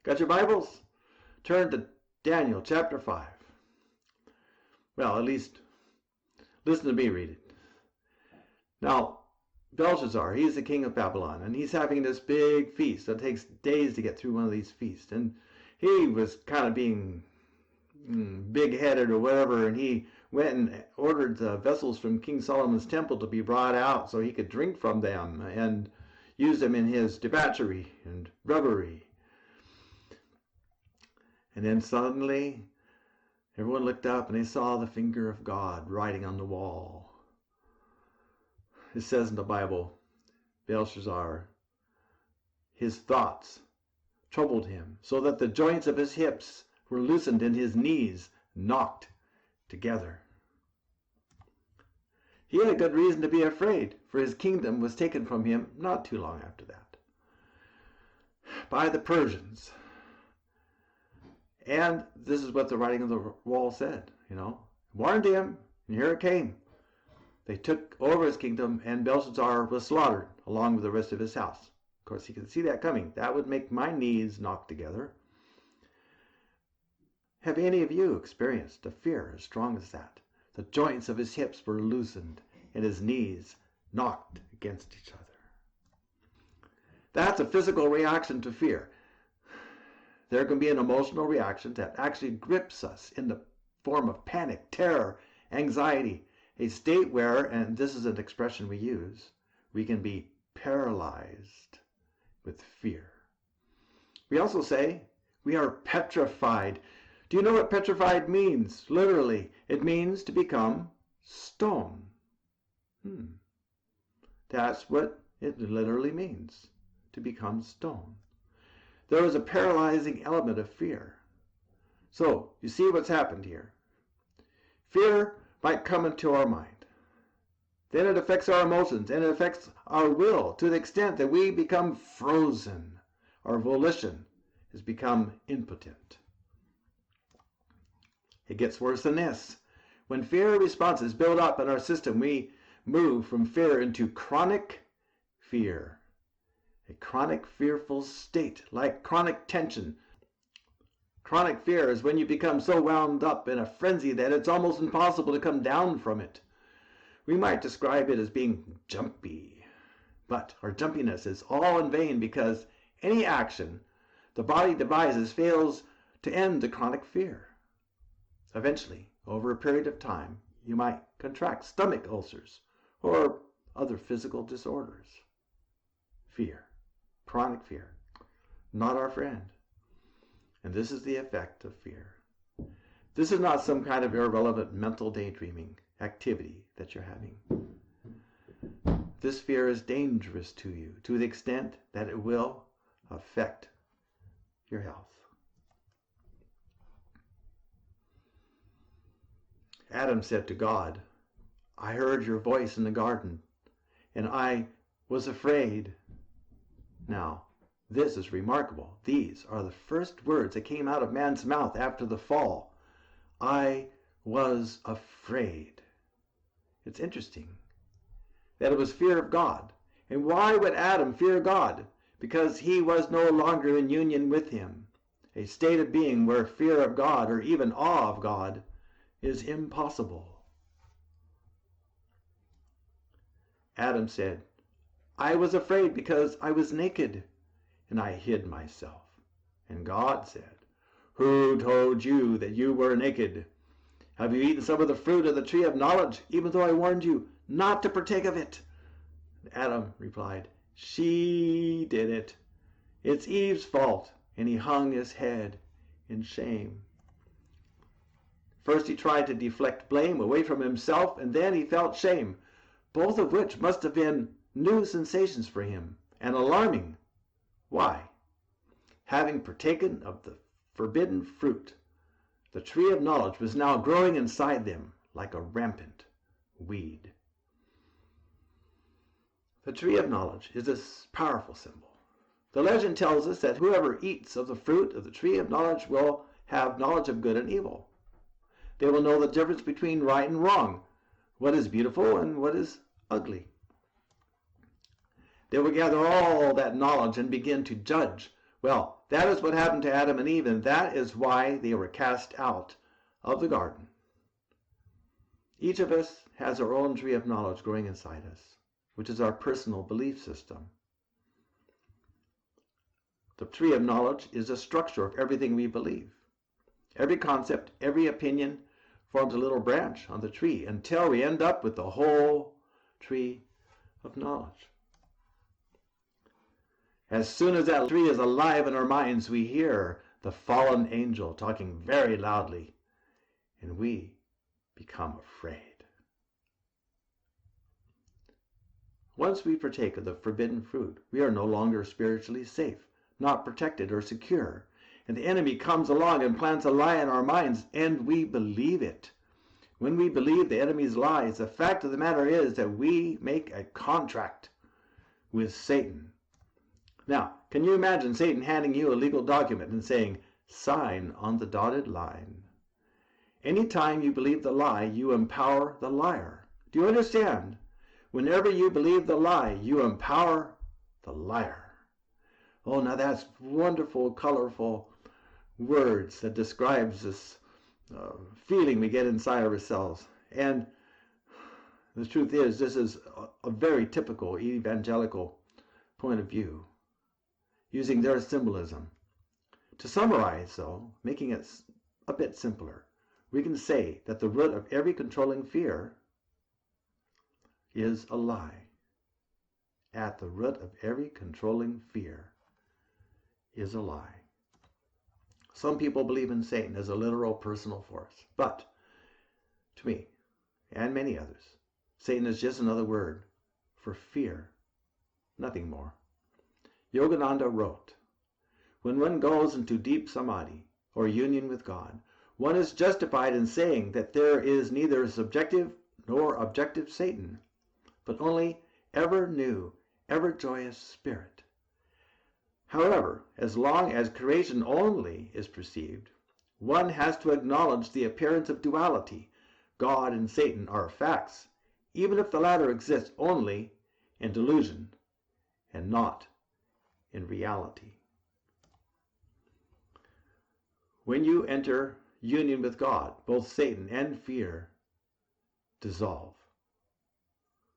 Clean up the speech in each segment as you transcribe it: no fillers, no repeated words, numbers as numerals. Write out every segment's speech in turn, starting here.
Got your Bibles? Turn to Daniel chapter 5. Well, at least listen to me read it. Now, Belshazzar, he's the king of Babylon, and he's having this big feast. It takes days to get through one of these feasts. And he was kind of being big-headed or whatever, and he went and ordered the vessels from King Solomon's temple to be brought out so he could drink from them and use them in his debauchery and revelry. And then suddenly, everyone looked up and they saw the finger of God writing on the wall. It says in the Bible, Belshazzar, his thoughts troubled him, so that the joints of his hips were loosened and his knees knocked together. He had good reason to be afraid, for his kingdom was taken from him not too long after that by the Persians. And this is what the writing on the wall said, warned him, and here it came. They took over his kingdom, and Belshazzar was slaughtered along with the rest of his house. Of course, he could see that coming. That would make my knees knock together. Have any of you experienced a fear as strong as that? The joints of his hips were loosened, and his knees knocked against each other. That's a physical reaction to fear. There can be an emotional reaction that actually grips us in the form of panic, terror, anxiety, a state where, and this is an expression we use, we can be paralyzed with fear. We also say we are petrified. Do you know what petrified means? Literally, it means to become stone. That's what it literally means, to become stone. There is a paralyzing element of fear. So, you see what's happened here. Fear might come into our mind. Then it affects our emotions and it affects our will to the extent that we become frozen. Our volition has become impotent. It gets worse than this. When fear responses build up in our system, we move from fear into chronic fear. A chronic fearful state, like chronic tension. Chronic fear is when you become so wound up in a frenzy that it's almost impossible to come down from it. We might describe it as being jumpy. But our jumpiness is all in vain because any action the body devises fails to end the chronic fear. Eventually, over a period of time, you might contract stomach ulcers or other physical disorders. Fear. Chronic fear, not our friend. And this is the effect of fear. This is not some kind of irrelevant mental daydreaming activity that you're having. This fear is dangerous to you to the extent that it will affect your health. Adam said to God, I heard your voice in the garden, and I was afraid. Now, this is remarkable. These are the first words that came out of man's mouth after the fall. I was afraid. It's interesting that it was fear of God. And why would Adam fear God? Because he was no longer in union with him. A state of being where fear of God or even awe of God is impossible. Adam said, I was afraid because I was naked, and I hid myself. And God said, who told you that you were naked? Have you eaten some of the fruit of the tree of knowledge, even though I warned you not to partake of it? Adam replied, she did it. It's Eve's fault. And he hung his head in shame. First he tried to deflect blame away from himself, and then he felt shame, both of which must have been new sensations for him, and alarming. Why? Having partaken of the forbidden fruit, the tree of knowledge was now growing inside them like a rampant weed. The tree of knowledge is a powerful symbol. The legend tells us that whoever eats of the fruit of the tree of knowledge will have knowledge of good and evil. They will know the difference between right and wrong, what is beautiful and what is ugly. They will gather all that knowledge and begin to judge Well, that is what happened to Adam and Eve, and that is why they were cast out of the garden. Each of us has our own tree of knowledge growing inside us, which is our personal belief system. The tree of knowledge is a structure of everything we believe. Every concept, every opinion forms a little branch on the tree until we end up with the whole tree of knowledge. As soon as that tree is alive in our minds, we hear the fallen angel talking very loudly, and we become afraid. Once we partake of the forbidden fruit, we are no longer spiritually safe, not protected or secure. And the enemy comes along and plants a lie in our minds, and we believe it. When we believe the enemy's lies, the fact of the matter is that we make a contract with Satan. Now, can you imagine Satan handing you a legal document and saying, sign on the dotted line? Anytime you believe the lie, you empower the liar. Do you understand? Whenever you believe the lie, you empower the liar. Oh, now that's wonderful, colorful words that describes this feeling we get inside ourselves. And the truth is, this is a very typical evangelical point of view, using their symbolism. To summarize, though, making it a bit simpler, we can say that the root of every controlling fear is a lie. At the root of every controlling fear is a lie. Some people believe in Satan as a literal personal force, but to me, and many others, Satan is just another word for fear, nothing more. Yogananda wrote, when one goes into deep samadhi, or union with God, one is justified in saying that there is neither subjective nor objective Satan, but only ever new, ever joyous spirit. However, as long as creation only is perceived, one has to acknowledge the appearance of duality. God and Satan are facts, even if the latter exists only in delusion and not in reality. When you enter union with God, both Satan and fear dissolve.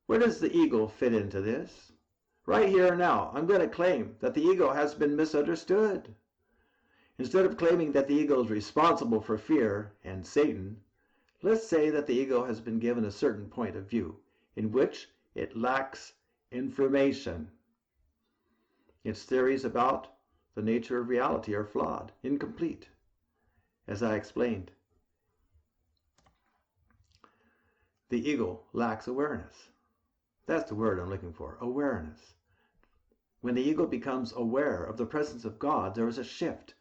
Where does the ego fit into this? Right here and now, I'm going to claim that the ego has been misunderstood. Instead of claiming that the ego is responsible for fear and Satan, let's say that the ego has been given a certain point of view in which it lacks information. Its theories about the nature of reality are flawed, incomplete, as I explained. The ego lacks awareness. That's the word I'm looking for, awareness. When the ego becomes aware of the presence of God, there is a shift.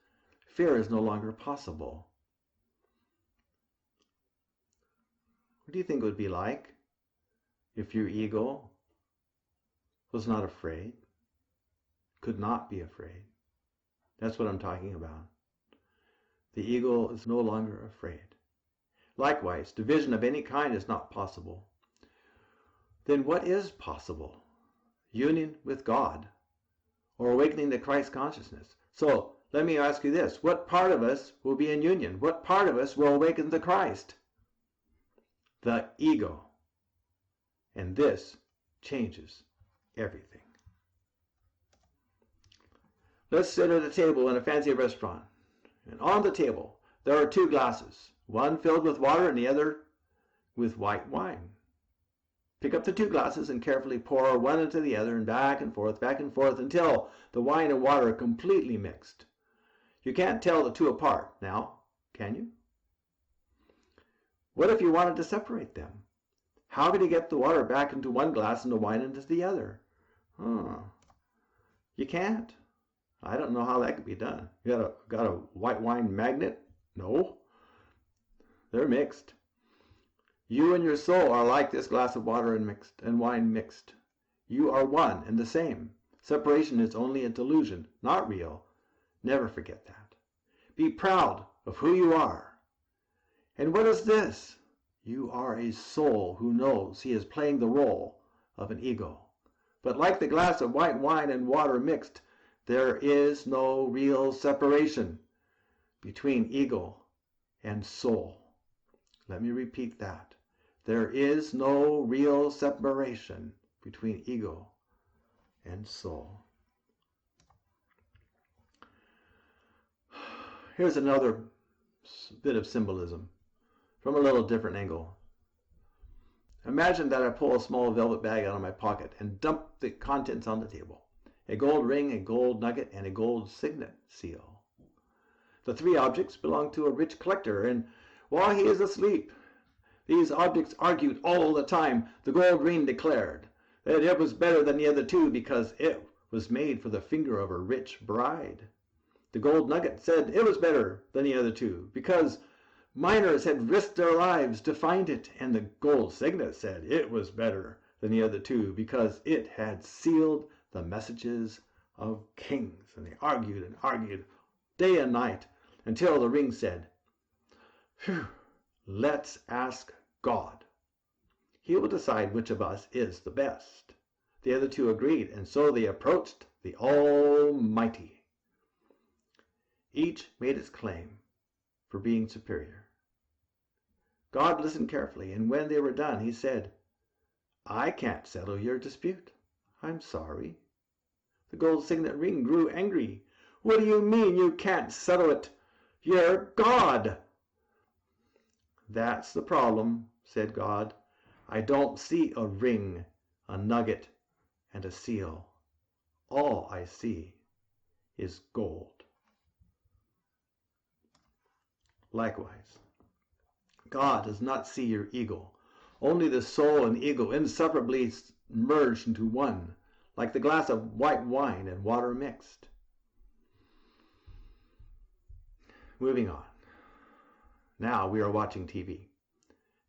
Fear is no longer possible. What do you think it would be like if your ego was not afraid, could not be afraid? That's what I'm talking about. The ego is no longer afraid. Likewise, division of any kind is not possible. Then what is possible? Union with God, or awakening to Christ consciousness. So let me ask you this. What part of us will be in union? What part of us will awaken to Christ? The ego. And this changes everything. Let's sit at a table in a fancy restaurant. And on the table, there are two glasses, one filled with water and the other with white wine. Pick up the two glasses and carefully pour one into the other and back and forth until the wine and water are completely mixed. You can't tell the two apart now, can you? What if you wanted to separate them? How could you get the water back into one glass and the wine into the other? You can't. I don't know how that could be done. You got a white wine magnet? No. They're mixed. You and your soul are like this glass of water and wine mixed. You are one and the same. Separation is only a delusion, not real. Never forget that. Be proud of who you are. And what is this? You are a soul who knows he is playing the role of an ego. But like the glass of white wine and water mixed, There is no real separation between ego and soul. Let me repeat that. There is no real separation between ego and soul. Here's another bit of symbolism from a little different angle. Imagine that I pull a small velvet bag out of my pocket and dump the contents on the table. A gold ring, a gold nugget, and a gold signet seal. The three objects belong to a rich collector, and while he is asleep, these objects argued all the time. The gold ring declared that it was better than the other two because it was made for the finger of a rich bride. The gold nugget said it was better than the other two because miners had risked their lives to find it, and the gold signet said it was better than the other two because it had sealed the messages of kings. And they argued and argued day and night until the ring said, "Phew, let's ask God. He will decide which of us is the best." The other two agreed, and so they approached the Almighty. Each made its claim for being superior. God listened carefully, and when they were done, he said, "I can't settle your dispute. I'm sorry." The gold signet ring grew angry. "What do you mean you can't settle it? You're God." "That's the problem," said God. "I don't see a ring, a nugget, and a seal. All I see is gold." Likewise, God does not see your ego. Only the soul and ego inseparably merged into one, like the glass of white wine and water mixed. Moving on. Now we are watching TV.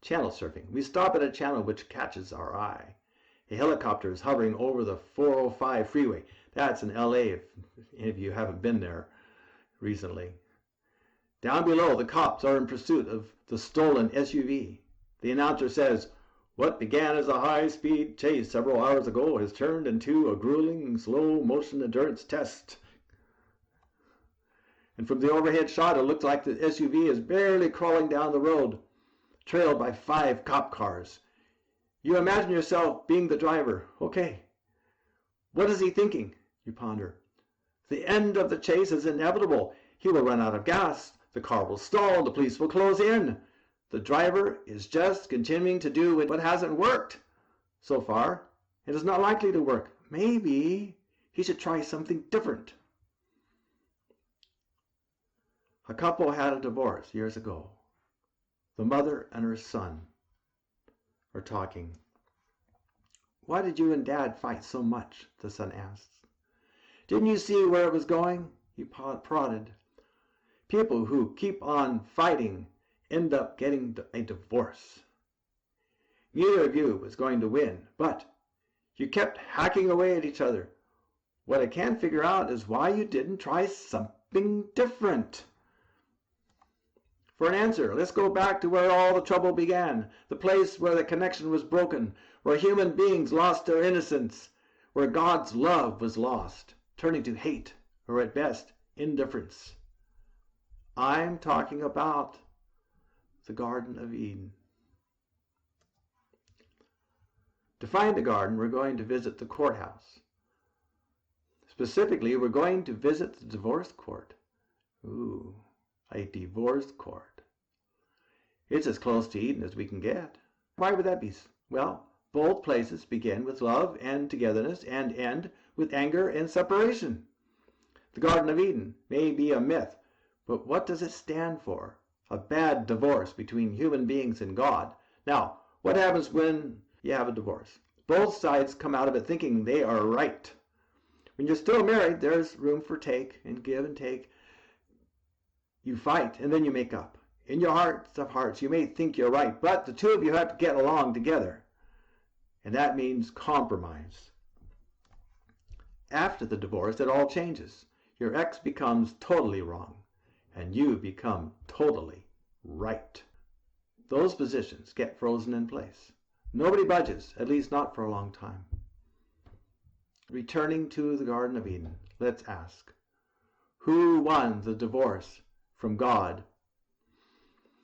Channel surfing. We stop at a channel which catches our eye. A helicopter is hovering over the 405 freeway. That's in LA if any of you haven't been there recently. Down below, the cops are in pursuit of the stolen SUV. The announcer says, "What began as a high-speed chase several hours ago has turned into a grueling, slow-motion endurance test." And from the overhead shot, it looks like the SUV is barely crawling down the road, trailed by 5 cop cars. You imagine yourself being the driver. Okay. What is he thinking? You ponder. The end of the chase is inevitable. He will run out of gas. The car will stall. The police will close in. The driver is just continuing to do what hasn't worked so far. It is not likely to work. Maybe he should try something different. A couple had a divorce years ago. The mother and her son are talking. "Why did you and Dad fight so much?" the son asks. "Didn't you see where it was going?" He prodded. "People who keep on fighting end up getting a divorce. Neither of you was going to win, but you kept hacking away at each other. What I can't figure out is why you didn't try something different." For an answer, let's go back to where all the trouble began, the place where the connection was broken, where human beings lost their innocence, where God's love was lost, turning to hate, or at best, indifference. I'm talking about the Garden of Eden. To find the garden, we're going to visit the courthouse. Specifically, we're going to visit the divorce court. Ooh. A divorce court. It's as close to Eden as we can get. Why would that be? Well, both places begin with love and togetherness and end with anger and separation. The Garden of Eden may be a myth, but what does it stand for? A bad divorce between human beings and God. Now, what happens when you have a divorce? Both sides come out of it thinking they are right. When you're still married, there's room for take and give and take. You fight, and then you make up. In your hearts of hearts, you may think you're right, but the two of you have to get along together. And that means compromise. After the divorce, it all changes. Your ex becomes totally wrong, and you become totally right. Those positions get frozen in place. Nobody budges, at least not for a long time. Returning to the Garden of Eden. Let's ask. Who won the divorce from God?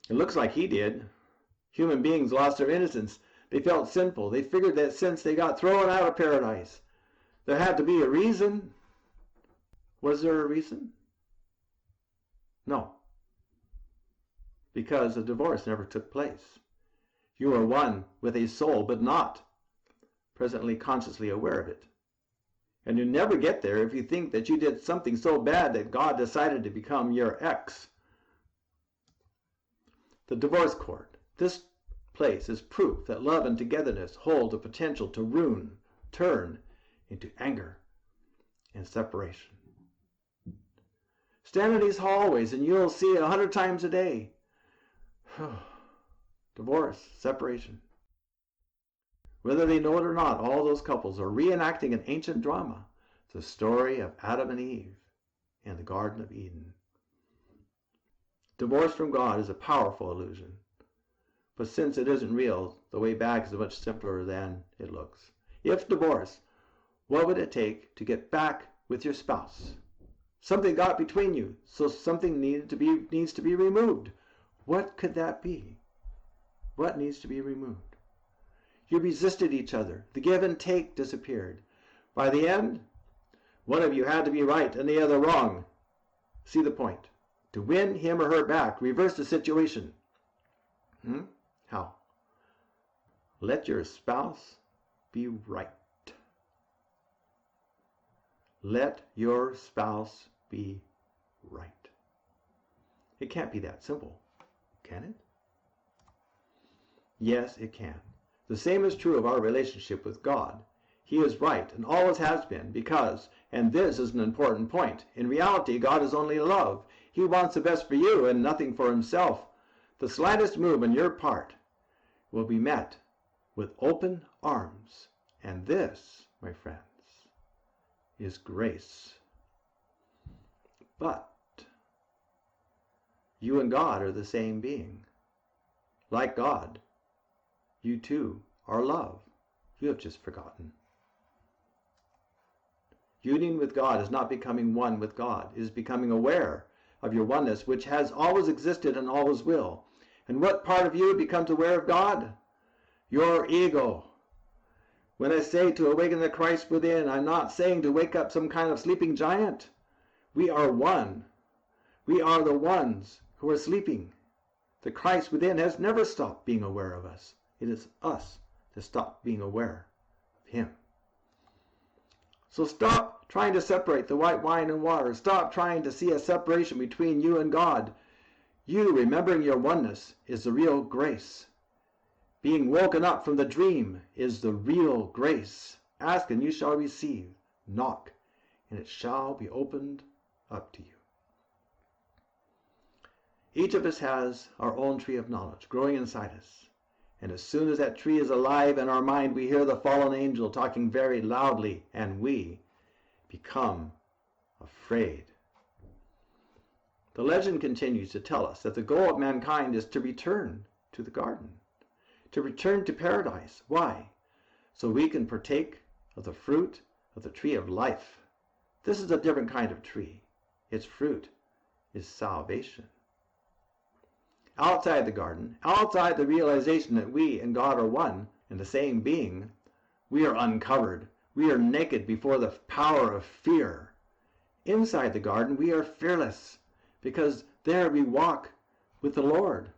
It looks like he did. Human beings lost their innocence. They felt sinful. They figured that since they got thrown out of paradise, there had to be a reason. Was there a reason? No. Because the divorce never took place. You are one with a soul, but not presently consciously aware of it. And you never get there if you think that you did something so bad that God decided to become your ex. The divorce court. This place is proof that love and togetherness hold the potential to turn into anger and separation. Stand in these hallways and you'll see 100 times a day. Divorce, separation. Whether they know it or not, all those couples are reenacting an ancient drama, the story of Adam and Eve in the Garden of Eden. Divorce from God is a powerful illusion. But since it isn't real, the way back is much simpler than it looks. If divorce, what would it take to get back with your spouse? Something got between you, so something needs to be removed. What could that be? What needs to be removed? You resisted each other. The give and take disappeared. By the end, one of you had to be right and the other wrong. See the point. To win him or her back, reverse the situation. How? Let your spouse be right. Let your spouse be right. It can't be that simple, can it? Yes, it can. The same is true of our relationship with God. He is right and always has been because, and this is an important point, in reality God is only love. He wants the best for you and nothing for himself. The slightest move on your part will be met with open arms. And this, my friends, is grace. But you and God are the same being. Like God, you too are love. You have just forgotten. Union with God is not becoming one with God. It is becoming aware of your oneness, which has always existed and always will. And what part of you becomes aware of God? Your ego. When I say to awaken the Christ within, I'm not saying to wake up some kind of sleeping giant. We are one. We are the ones who are sleeping. The Christ within has never stopped being aware of us. It is us that stop being aware of him. So stop trying to separate the white wine and water. Stop trying to see a separation between you and God. You, remembering your oneness, is the real grace. Being woken up from the dream is the real grace. Ask and you shall receive. Knock and it shall be opened up to you. Each of us has our own tree of knowledge growing inside us. And as soon as that tree is alive in our mind, we hear the fallen angel talking very loudly, and we become afraid. The legend continues to tell us that the goal of mankind is to return to the garden, to return to paradise. Why? So we can partake of the fruit of the tree of life. This is a different kind of tree. Its fruit is salvation. Outside the garden, outside the realization that we and God are one and the same being, we are uncovered. We are naked before the power of fear. Inside the garden, we are fearless because there we walk with the Lord.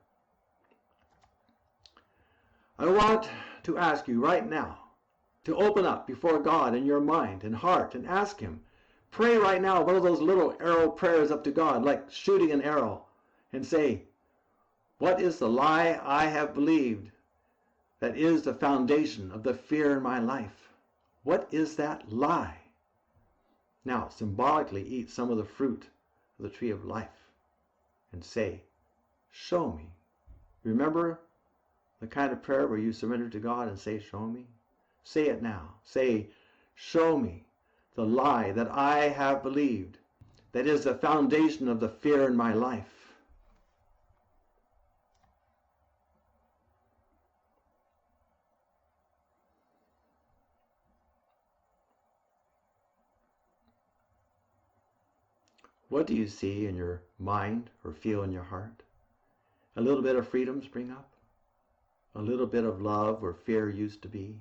I want to ask you right now to open up before God in your mind and heart and ask him. Pray right now one of those little arrow prayers up to God, like shooting an arrow, and say, what is the lie I have believed that is the foundation of the fear in my life? What is that lie? Now, symbolically eat some of the fruit of the tree of life and say, show me. Remember the kind of prayer where you surrender to God and say, show me? Say it now. Say, show me the lie that I have believed that is the foundation of the fear in my life. What do you see in your mind or feel in your heart? A little bit of freedom spring up? A little bit of love where fear used to be?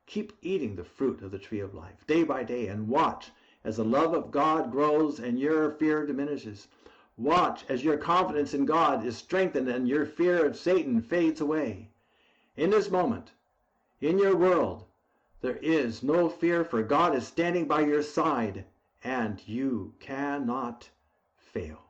Keep eating the fruit of the tree of life day by day and watch as the love of God grows and your fear diminishes. Watch as your confidence in God is strengthened and your fear of Satan fades away. In this moment, in your world, there is no fear, for God is standing by your side and you cannot fail.